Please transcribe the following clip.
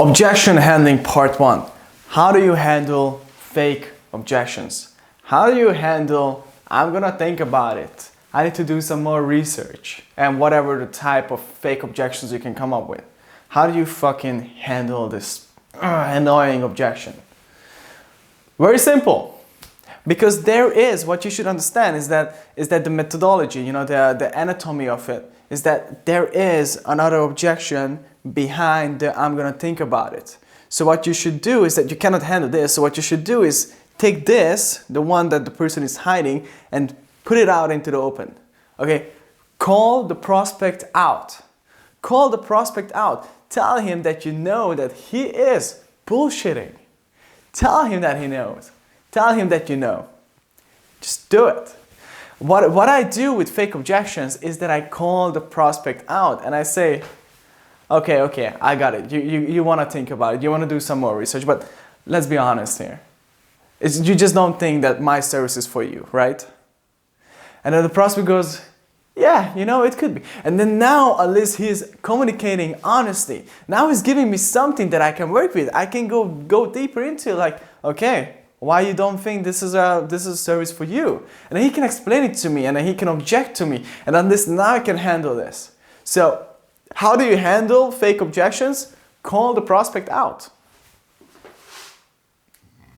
Objection handling part 1. How do you handle fake objections? How do you handle, I'm gonna think about it, I need to do some more research, and whatever the type of fake objections you can come up with. How do you fucking handle this annoying objection? Very simple. Because there is, what you should understand is that the methodology, you know, the anatomy of it, is that there is another objection behind the I'm gonna think about it. So what you should do is that you cannot handle this, so what you should do is take this, the one that the person is hiding, and put it out into the open. Okay? Call the prospect out. Call the prospect out. Tell him that you know that he is bullshitting. Tell him that he knows. Tell him that you know. Just do it. What I do with fake objections is that I call the prospect out and I say, okay, I got it. You want to think about it. You want to do some more research, but let's be honest here. You just don't think that my service is for you, right? And then the prospect goes, yeah, you know, it could be. And then now at least he's communicating honestly. Now he's giving me something that I can work with. I can go deeper into, like, okay, why you don't think this is a service for you? And then he can explain it to me, and then he can object to me, and at least now I can handle this. So how do you handle fake objections? Call the prospect out.